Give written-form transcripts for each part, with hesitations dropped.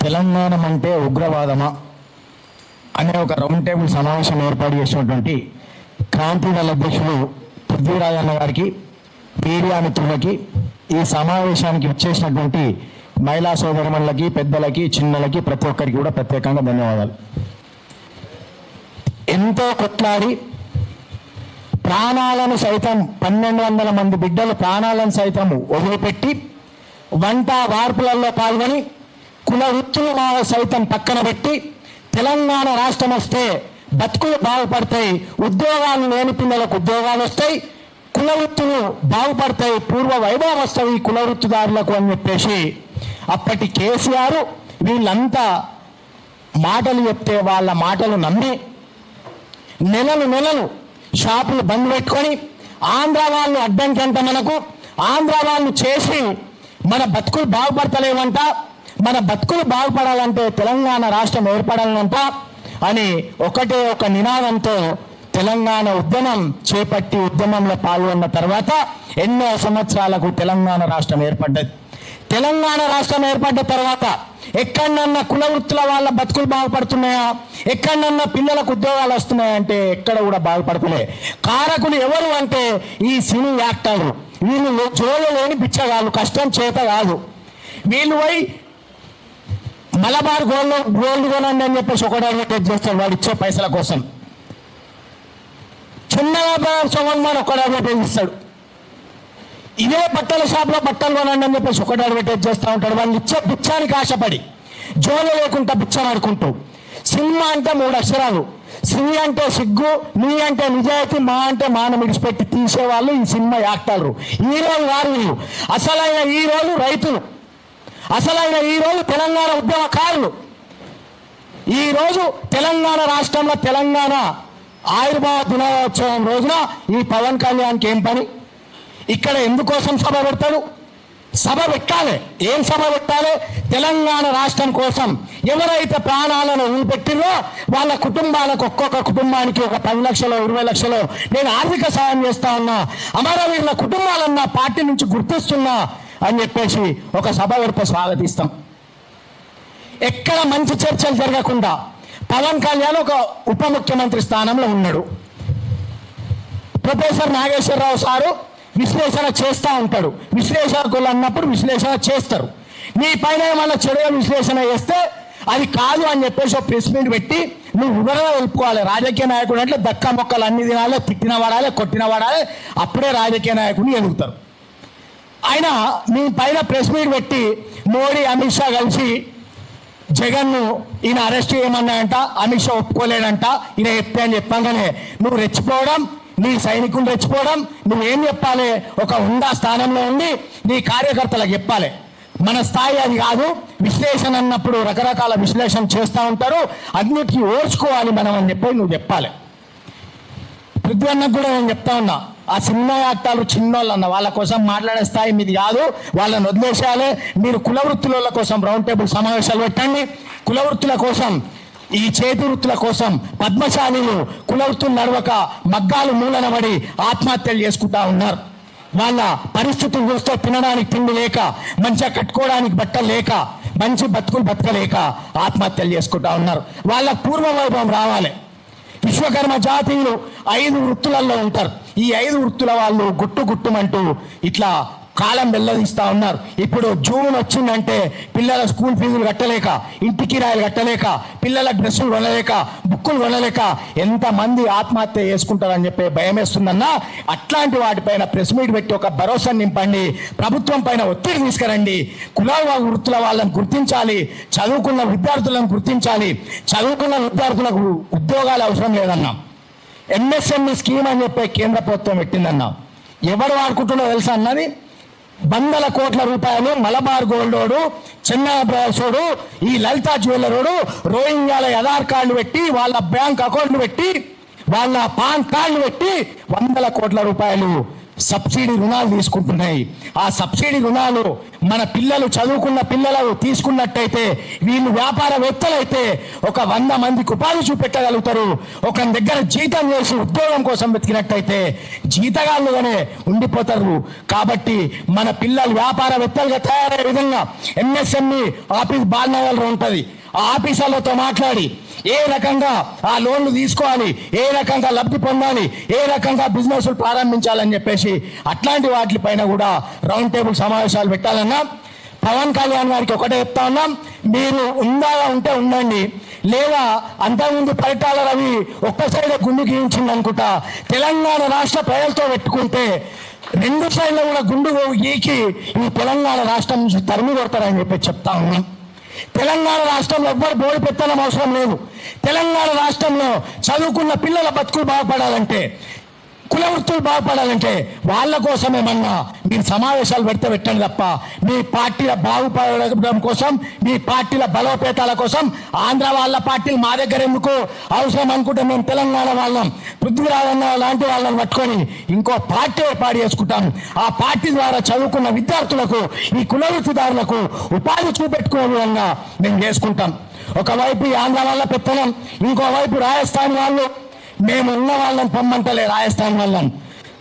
తెలంగాణ అంటే ఉగ్రవాదమా అనే ఒక రౌండ్ టేబుల్ సమావేశం ఏర్పాటు చేసినటువంటి క్రాంతిదళ అధ్యక్షులు పృథ్వీరాజ్ అన్న గారికి, మీడియా మిత్రులకి, ఈ సమావేశానికి వచ్చేసినటువంటి మహిళా సోదరులకి, పెద్దలకి, చిన్నలకి, ప్రతి ఒక్కరికి కూడా ప్రత్యేకంగా ధన్యవాదాలు. ఎంతో కొట్లాడి ప్రాణాలను సైతం 1200 మంది బిడ్డలు ప్రాణాలను సైతం వదిలిపెట్టి వంట వార్పులలో పాల్గొని కుల వృత్తులు సైతం పక్కన పెట్టి తెలంగాణ రాష్ట్రం వస్తే బతుకులు బాగుపడతాయి, ఉద్యోగాలు లేని పిల్లలకు ఉద్యోగాలు వస్తాయి, కుల వృత్తులు బాగుపడతాయి, పూర్వ వైభవం వస్తుంది కుల వృత్తిదారులకు అని చెప్పేసి అప్పటి కేసీఆర్ వీళ్ళంతా మాటలు చెప్తే వాళ్ళ మాటలు నమ్మి నెలలు షాపులు బంద్ పెట్టుకొని ఆంధ్ర వాళ్ళు అడ్డంకంట మనకు ఆంధ్ర వాళ్ళు చేసి మన బతుకులు బాగుపడతలేవంట, మన బతుకులు బాగుపడాలంటే తెలంగాణ రాష్ట్రం ఏర్పడాలంట అని ఒకటే ఒక నినాదంతో తెలంగాణ ఉద్యమం చేపట్టి ఉద్యమంలో పాల్గొన్న తర్వాత ఎన్నో సంవత్సరాలకు తెలంగాణ రాష్ట్రం ఏర్పడ్డది. తెలంగాణ రాష్ట్రం ఏర్పడ్డ తర్వాత ఎక్కడన్నా కుల వృత్తుల వాళ్ళ బతుకులు బాగుపడుతున్నాయా, ఎక్కడన్నా పిల్లలకు ఉద్యోగాలు వస్తున్నాయా అంటే ఎక్కడ కూడా బాగుపడతలే. కారకులు ఎవరు అంటే ఈ సినీ యాక్టర్లు. వీళ్ళు జోలు లేని బిచ్చగాళ్ళు, కష్టం చేత కాదు. వీళ్ళు పోయి మలబార్ గోల్డ్ కొనండి అని చెప్పేసి ఒకటి అడ్వర్టైజ్ చేస్తాడు వాడు ఇచ్చే పైసల కోసం. చిన్నగా సొగన్మాన్ ఒకటి అడ్వర్టైజ్ ఇస్తాడు. ఇదే బట్టల షాప్లో బట్టలు కొనండి అని చెప్పేసి ఒకటి అడ్వర్టైజ్ చేస్తూ ఉంటాడు. వాళ్ళు ఇచ్చే బిచ్చానికి ఆశపడి జోలు లేకుండా బిచ్చం ఆడుకుంటూ. సినిమా అంటే 3 అక్షరాలు. సి అంటే సిగ్గు, నీ అంటే నిజాయితీ, మా అంటే మానం విడిచిపెట్టి తీసేవాళ్ళు ఈ సినిమా యాక్టర్లు. హీరోలు వారు. అసలైన హీరోలు రైతులు, అసలైన ఈరోజు తెలంగాణ ఉద్యమకారులు. ఈరోజు తెలంగాణ రాష్ట్రంలో తెలంగాణ ఆవిర్భావ దినోత్సవం రోజున ఈ పవన్ కళ్యాణ్కి ఏం పని? ఇక్కడ ఎందుకోసం సభ పెడతాడు? సభ పెట్టాలి. ఏం సభ పెట్టాలి? తెలంగాణ రాష్ట్రం కోసం ఎవరైతే ప్రాణాలను వదిలిపెట్టిరో వాళ్ళ కుటుంబాలకు, ఒక్కొక్క కుటుంబానికి ఒక 10 లక్షలు 20 లక్షలు నేను ఆర్థిక సాయం చేస్తా ఉన్నా, అమరవీరుల కుటుంబాలన్నా పార్టీ నుంచి గుర్తిస్తున్నా అని చెప్పేసి ఒక సభ పెడితే స్వాగతిస్తాం. ఎక్కడ మంచి చర్చలు జరగకుండా పవన్ కళ్యాణ్ ఒక ఉప ముఖ్యమంత్రి స్థానంలో ఉన్నాడు. ప్రొఫెసర్ నాగేశ్వరరావు సారు విశ్లేషణ చేస్తూ ఉంటాడు. విశ్లేషకులు అన్నప్పుడు విశ్లేషణ చేస్తారు. నీ పైన ఏమన్నా చెడుగా విశ్లేషణ చేస్తే అది కాదు అని చెప్పేసి ఒక ప్రెస్ మీట్ పెట్టి నువ్వు వివరంగా తెలుపుకోవాలి. రాజకీయ నాయకుడు అంటే దక్క మొక్కలు అన్ని తినాలి, తిట్టిన వాడాలి, కొట్టిన వాడాలి, అప్పుడే రాజకీయ నాయకుడిని ఎదుగుతారు. ఆయన మీ పైన ప్రెస్ మీట్ పెట్టి మోడీ అమిత్ షా కలిసి జగన్ను ఈయన అరెస్ట్ చేయమన్నాయంట, అమిత్ షా ఒప్పుకోలేడంట, ఈయన చెప్తే అని చెప్పగానే నువ్వు రెచ్చిపోవడం, నీ సైనికులు రెచ్చిపోవడం, నువ్వేం చెప్పాలి? ఒక హుందా స్థానంలో ఉండి నీ కార్యకర్తలకు చెప్పాలి. మన స్థాయి అది కాదు. విశ్లేషణ అన్నప్పుడు రకరకాల విశ్లేషణ చేస్తూ ఉంటారు, అన్నిటికీ ఓర్చుకోవాలి మనం అని చెప్పి నువ్వు చెప్పాలి. పృథ్వీ అన్నకు కూడా నేను చెప్తా ఉన్నా, ఆ సినిమా యాక్టర్లు చిన్నోళ్ళు అన్న వాళ్ళ కోసం మాట్లాడే స్థాయి మీది కాదు, వాళ్ళని వదిలేసేయాలి. మీరు కుల వృత్తుల కోసం రౌండ్ టేబుల్ సమావేశాలు పెట్టండి. కుల వృత్తుల కోసం, ఈ చేతి వృత్తుల కోసం పద్మశాలీలు కుల వృత్తులు నడవక మగ్గాలు మూలనబడి ఆత్మహత్యలు చేసుకుంటా ఉన్నారు. వాళ్ళ పరిస్థితులు చూస్తే తినడానికి తిండి లేక, మంచిగా కట్టుకోవడానికి బట్టలు లేక, మంచి బతుకులు బతకలేక ఆత్మహత్యలు చేసుకుంటా ఉన్నారు. వాళ్ళ పూర్వ వైభవం రావాలి. విశ్వకర్మ జాతీయులు 5 వృత్తులలో ఉంటారు. ఈ 5 వృత్తుల వాళ్ళు గుట్టుమంటూ ఇట్లా కాలం వెల్లదీస్తూ ఉన్నారు. ఇప్పుడు జూన్ వచ్చిందంటే పిల్లల స్కూల్ ఫీజులు కట్టలేక, ఇంటి కిరాయిలు కట్టలేక, పిల్లల డ్రెస్సులు కొనలేక, బుక్కులు కొనలేక ఎంతమంది ఆత్మహత్య చేసుకుంటారని చెప్పి భయం వేస్తుందన్నా. అట్లాంటి వాటిపైన ప్రెస్ మీట్ పెట్టి ఒక భరోసా నింపండి. ప్రభుత్వం పైన ఒత్తిడి తీసుకురండి. కుల వృత్తుల వాళ్ళని గుర్తించాలి, చదువుకున్న విద్యార్థులను గుర్తించాలి. చదువుకున్న విద్యార్థులకు ఉద్యోగాలు అవసరం లేదన్నాం. ఎంఎస్ఎంఈ స్కీమ్ అని చెప్పి కేంద్ర ప్రభుత్వం పెట్టిందన్నాం. ఎవరు వాడుకుంటున్నో తెలుసా అన్నది? 100 కోట్ల రూపాయలు మలబార్ గోల్డోడు, చెన్నై బ్రాసోడు, ఈ లలితా జ్యువెలరోడు రోహింగ్యాల ఆధార్ కార్డులు పెట్టి, వాళ్ళ బ్యాంక్ అకౌంట్లు పెట్టి, వాళ్ళ పాన్ కార్డులు పెట్టి 100 కోట్ల రూపాయలు సబ్సిడీ రుణాలు తీసుకుంటున్నాయి. ఆ సబ్సిడీ రుణాలు మన పిల్లలు చదువుకున్న పిల్లలు తీసుకున్నట్టయితే వీళ్ళు వ్యాపారవేత్తలైతే ఒక 100 మందికి ఉపాధి చూపెట్టగలుగుతారు. ఒక దగ్గర జీతం చేసి ఉద్యోగం కోసం వెతికినట్టయితే జీతగాళ్ళుగానే ఉండిపోతారు. కాబట్టి మన పిల్లలు వ్యాపారవేత్తలుగా తయారయ్యే విధంగా ఎంఎస్ఎంఈ ఆఫీస్ బాలనగర్లో ఉంటుంది. ఆ ఆఫీసర్లతో మాట్లాడి ఏ రకంగా ఆ లోన్లు తీసుకోవాలి, ఏ రకంగా లబ్ధి పొందాలి, ఏ రకంగా బిజినెస్ ప్రారంభించాలని చెప్పేసి అట్లాంటి వాటిపైన కూడా రౌండ్ టేబుల్ సమావేశాలు పెట్టాలన్నా పవన్ కళ్యాణ్ గారికి ఒకటే చెప్తా ఉన్నాం, మీరు ఉంటే ఉండండి, లేదా అంతకుముందు పరిటాల రవి ఒక్క సైడ్ గుండు గీయించింది అనుకుంటా తెలంగాణ రాష్ట్ర ప్రజలతో పెట్టుకుంటే 2 సైడ్లో కూడా గుండు గీకి ఈ తెలంగాణ రాష్ట్రం నుంచి తరిమి కొడతారని చెప్పి చెప్తా ఉన్నాం. తెలంగాణ రాష్ట్రంలో ఎవ్వరు బోడి పెట్టడం అవసరం లేదు. తెలంగాణ రాష్ట్రంలో చదువుకున్న పిల్లల బతుకులు బాగుపడాలంటే, కుల వృత్తులు బాగుపడాలంటే వాళ్ళ కోసమేమన్నా మీరు సమావేశాలు పెట్టండి తప్ప మీ పార్టీల బాగుపడడం కోసం, మీ పార్టీల బలోపేతాల కోసం ఆంధ్ర వాళ్ళ పార్టీలు మా దగ్గర ఎందుకు అవసరం అనుకుంటే మేము తెలంగాణ వాళ్ళం పృథ్వీరాజన్న లాంటి వాళ్ళని పట్టుకొని ఇంకో పార్టీ ఏర్పాటు చేసుకుంటాం. ఆ పార్టీ ద్వారా చదువుకున్న విద్యార్థులకు, ఈ కుల వృత్తిదారులకు ఉపాధి చూపెట్టుకునే విధంగా మేము చేసుకుంటాం. ఒకవైపు ఆంధ్ర వాళ్ళ పెత్తనం, ఇంకోవైపు రాజస్థాన్ వాళ్ళు. మేము ఉన్న వాళ్ళని పొమ్మంటలే రాజస్థాన్ వాళ్ళని,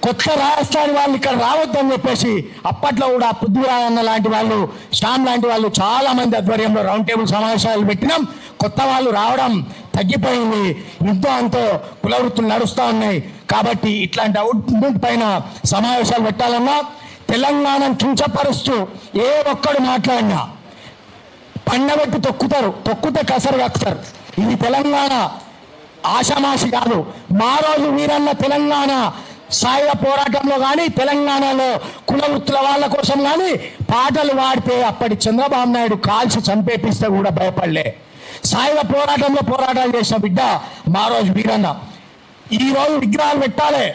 కొత్త రాజస్థాన్ వాళ్ళు ఇక్కడ రావద్దని చెప్పేసి అప్పట్లో కూడా పృథ్వీరాజన్న లాంటి వాళ్ళు, శ్యామ్ లాంటి వాళ్ళు చాలా మంది ఆధ్వర్యంలో రౌండ్ టేబుల్ సమావేశాలు పెట్టినాం. కొత్త వాళ్ళు రావడం తగ్గిపోయింది. యుద్ధంతో కుల వృత్తులు నడుస్తూ ఉన్నాయి. కాబట్టి ఇట్లాంటి అవుట్పుట్ పైన సమావేశాలు పెట్టాలన్నా తెలంగాణను కించపరుస్తూ ఏ ఒక్కడు మాట్లాడినా పండబెట్టి తొక్కితే కసరు కక్కుతారు. ఇది తెలంగాణ ఆషామాషి కాదు. మా రోజు వీరన్న తెలంగాణ సాయుధ పోరాటంలో కానీ, తెలంగాణలో కుల వృత్తుల వాళ్ళ కోసం కానీ పాటలు పాడితే అప్పటి చంద్రబాబు నాయుడు కాల్చి చంపేపిస్తే కూడా భయపడలే. సాయుధ పోరాటంలో పోరాటాలు చేసిన బిడ్డ మా రోజు వీరన్న. ఈరోజు విగ్రహాలు పెట్టాలి,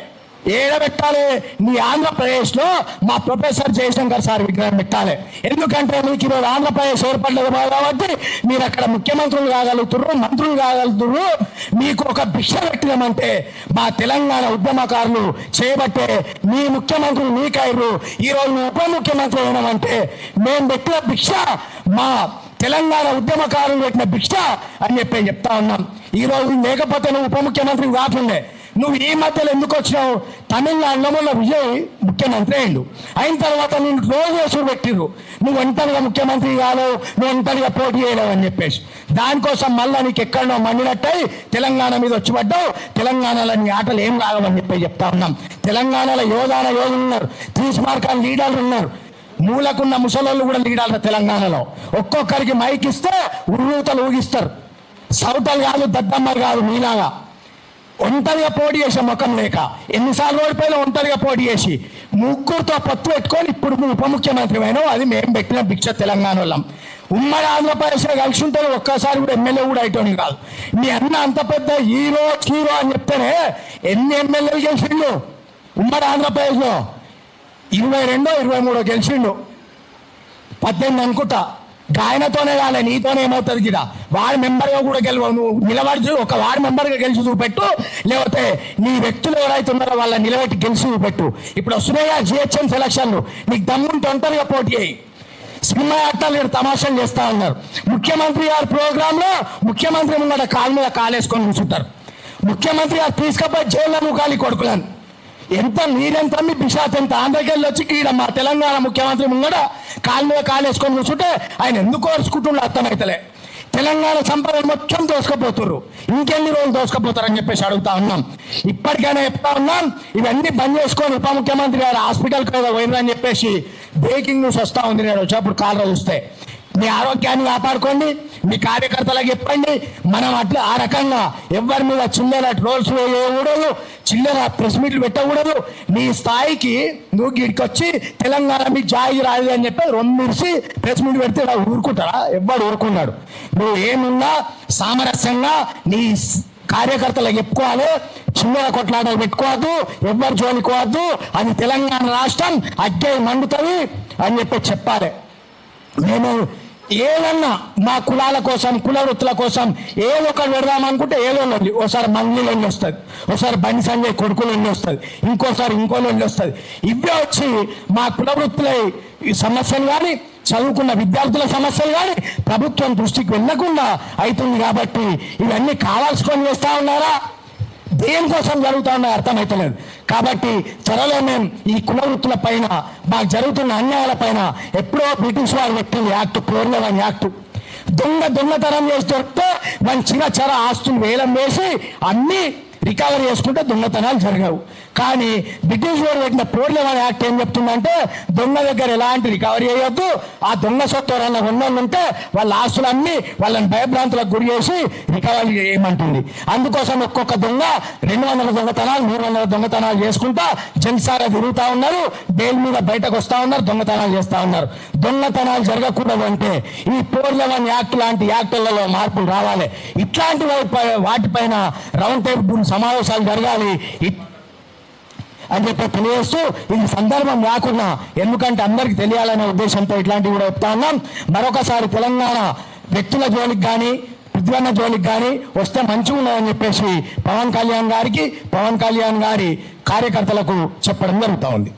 పెట్టాలి నీ ఆంధ్రప్రదేశ్లో మా ప్రొఫెసర్ జయశంకర్ సార్ విగ్రహం పెట్టాలి. ఎందుకంటే మీకు ఈరోజు ఆంధ్రప్రదేశ్ ఏర్పడలేదు కాబట్టి మీరు అక్కడ ముఖ్యమంత్రులు కాగలుగుతుర్రు, మంత్రులు కాగలుగుతుర్రు. మీకు ఒక భిక్ష పెట్టినామంటే మా తెలంగాణ ఉద్యమకారులు చేయబట్టే మీ ముఖ్యమంత్రులు మీకైర్రు. ఈరోజు నువ్వు ఉప ముఖ్యమంత్రి అయినామంటే మేము పెట్టిన భిక్ష, మా తెలంగాణ ఉద్యమకారులు పెట్టిన భిక్ష అని చెప్తా ఉన్నాం. ఈరోజు లేకపోతే నువ్వు ఉప ముఖ్యమంత్రి కాకుండే. నువ్వు ఈ మధ్యలో ఎందుకు వచ్చినావు? తమిళనాడులో మొన్న విజయ్ ముఖ్యమంత్రి అయిన తర్వాత నేను రోజు వేసుడు పెట్టిర్రు, నువ్వు ఒంటరిగా ముఖ్యమంత్రి కాలేవు, నువ్వు ఒంటరిగా పోటీ చేయలేవు అని చెప్పేసి. దానికోసం మళ్ళీ నీకు ఎక్కడో మండినట్టయి తెలంగాణ మీద వచ్చి పడ్డావు. తెలంగాణలో నీ ఆటలు ఏం కాగవని చెప్తా ఉన్నాం. తెలంగాణలో యోధులు ఉన్నారు, 30 మార్కాల లీడర్లు ఉన్నారు, మూలకున్న ముసలోళ్ళు కూడా లీడర్లు తెలంగాణలో. ఒక్కొక్కరికి మైక్ ఇస్తే ఉర్రూతలు ఊగిస్తారు. సౌటలు కాదు, దద్దమ్మలు కాదు, మీలాగా ఒంటరిగా పోటీ చేసే ముఖం లేక ఎన్నిసార్లు ఓడిపోయినా ఒంటరిగా పోటీ చేసి ముగ్గురుతో పొత్తు పెట్టుకొని ఇప్పుడు ఉప ముఖ్యమంత్రి అయినావు. అది మేము పెట్టిన భిక్ష తెలంగాణ వాళ్ళం. ఉమ్మడి ఆంధ్రప్రదేశ్లో కలిసి ఉంటే ఒక్కసారి కూడా ఎమ్మెల్యే కూడా అయిటోని కాదు. మీ అన్న అంత పెద్ద హీరో అని చెప్తేనే ఎన్ని ఎమ్మెల్యేలు గెలిచిండు ఉమ్మడి ఆంధ్రప్రదేశ్లో? 22, 23 గెలిచిండు, 18 అనుకుంటా. ఆయనతోనే కాలే, నీతోనే ఏమవుతుంది గిడ. వార్డు మెంబర్గా కూడా గెలవు, నువ్వు నిలబడి ఒక వార్డు మెంబర్గా గెలిచి చూపెట్టు, లేకపోతే నీ వ్యక్తులు ఎవరైతే ఉన్నారో వాళ్ళ నిలబెట్టి గెలిచి చూపెట్టు. ఇప్పుడు వస్తున్నాయా జిహెచ్ఎం సెలక్షన్లు, నీకు దమ్ముంటే ఒంటరిగా పోటీ అయ్యి. సినిమా యాక్టర్లు ఇక్కడ తమాషాలు చేస్తా ఉన్నారు. ముఖ్యమంత్రి గారి ప్రోగ్రాంలో ముఖ్యమంత్రి ముంగట కాలు మీద కాలేసుకొని కూర్చుంటారు. ముఖ్యమంత్రి గారు తీసుకపోయి జైల్లో ముఖాలి కొడుకులను. ఎంత మీరెంత, మీ బిషాత్ ఎంత? ఆంధ్రకెళ్ళి వచ్చి ఈడ మా తెలంగాణ ముఖ్యమంత్రి ముంగడ కాలు మీద కాలేసుకొని కూర్చుంటే ఆయన ఎందుకు కోరుచుకుంటుండో అర్థమైతలే. తెలంగాణ సంపదలు మొత్తం దోసుకపోతున్నారు. ఇంకెన్ని రోజులు దోసుకపోతారని చెప్పేసి అడుగుతా ఉన్నాం. ఇప్పటికైనా చెప్తా ఉన్నాం, ఇవన్నీ బంద్ చేసుకొని ఉప ముఖ్యమంత్రి గారు హాస్పిటల్కి పోయినని చెప్పేసి బ్రేకింగ్ న్యూస్ వస్తూ ఉంది. నేను వచ్చినప్పుడు కాలు చూస్తే మీ ఆరోగ్యాన్ని కాపాడుకోండి, మీ కార్యకర్తలకు చెప్పండి. మనం అట్లా ఆ రకంగా ఎవరి మీద చిల్లర ట్రోల్స్ వేయకూడదు, చిల్లర ప్రెస్ మీట్లు పెట్టకూడదు. నీ స్థాయికి నువ్వు గిడికొచ్చి తెలంగాణ మీ జాయి రాదు అని చెప్పి 2 మిర్చి ప్రెస్ మీట్ పెడితే ఊరుకుంటారా? ఎవ్వడు ఊరుకున్నాడు. నువ్వు ఏమున్నా సామరస్యంగా నీ కార్యకర్తలకు చెప్పుకోవాలి. చిల్లర కొట్లాటలు పెట్టుకోవద్దు, ఎవ్వరు జోలికోవద్దు. అది తెలంగాణ రాష్ట్రం అగ్గే మండుతుంది అని చెప్పి చెప్పాలి. మేము ఏదన్నా మా కులాల కోసం కుల వృత్తుల కోసం ఏదో ఒకటి పెడదామనుకుంటే ఏదో లొల్లి. ఓసారి మంగ్లీ లొల్లి వస్తుంది, ఒకసారి బండి సంజయ్ కొడుకు లొల్లి వస్తుంది, ఇంకోసారి ఇంకో లొల్లి వస్తుంది. ఇవే వచ్చి మా కుల వృత్తుల ఈ సమస్యలు కానీ చదువుకున్న విద్యార్థుల సమస్యలు కానీ ప్రభుత్వం దృష్టికి వెళ్ళకుండా అవుతుంది. కాబట్టి ఇవన్నీ కావాల్సుకొని చేస్తా ఉన్నారా, దేనికోసం జరుగుతా ఉన్నాయో అర్థమవుతలేదు. కాబట్టి త్వరలో మేము ఈ కుల వృత్తుల పైన మాకు జరుగుతున్న అన్యాయాల పైన ఎప్పుడో బ్రిటిష్ వారు పెట్టింది యాక్ట్ 411 యాక్ట్. దొంగతనం చేసి దొరికితే మన చిన్న ఆస్తులు వేలం వేసి అన్ని రికవరీ చేసుకుంటే దొంగతనాలు జరగవు. కానీ బ్రిటిష్ వారు పెట్టిన 411 యాక్ట్ ఏం చెప్తుందంటే దొంగ దగ్గర ఎలాంటి రికవరీ చేయొద్దు, ఆ దొంగ సొత్తు ఎవరన్నా ఉన్నోళ్ళు ఉంటే వాళ్ళ ఆస్తులన్నీ వాళ్ళని భయభ్రాంతులకు గురి చేసి రికవరీ చేయమంటుంది. అందుకోసం ఒక్కొక్క దొంగ 200 దొంగతనాలు 300 దొంగతనాలు చేసుకుంటా జల్సాగా తిరుగుతూ ఉన్నారు, బెయిల్ మీద బయటకు వస్తూ ఉన్నారు, దొంగతనాలు చేస్తూ ఉన్నారు. దొంగతనాలు జరగకూడదు అంటే ఈ 411 యాక్ట్ లాంటి యాక్టులలో మార్పులు రావాలి. ఇట్లాంటి వాటిపైన రౌండ్ టేబుల్ సమావేశాలు జరగాలి అని చెప్పి తెలియజేస్తూ ఇది సందర్భం లేకుండా, ఎందుకంటే అందరికి తెలియాలనే ఉద్దేశంతో ఇట్లాంటివి కూడా చెప్తా ఉన్నాం. మరొకసారి తెలంగాణ వ్యక్తుల జోలికి కానీ విద్వాన్న జోలికి కానీ వస్తే మంచిగా ఉన్నదని చెప్పేసి పవన్ కళ్యాణ్ గారికి పవన్ కళ్యాణ్ గారి కార్యకర్తలకు చెప్పడం జరుగుతూ ఉంది.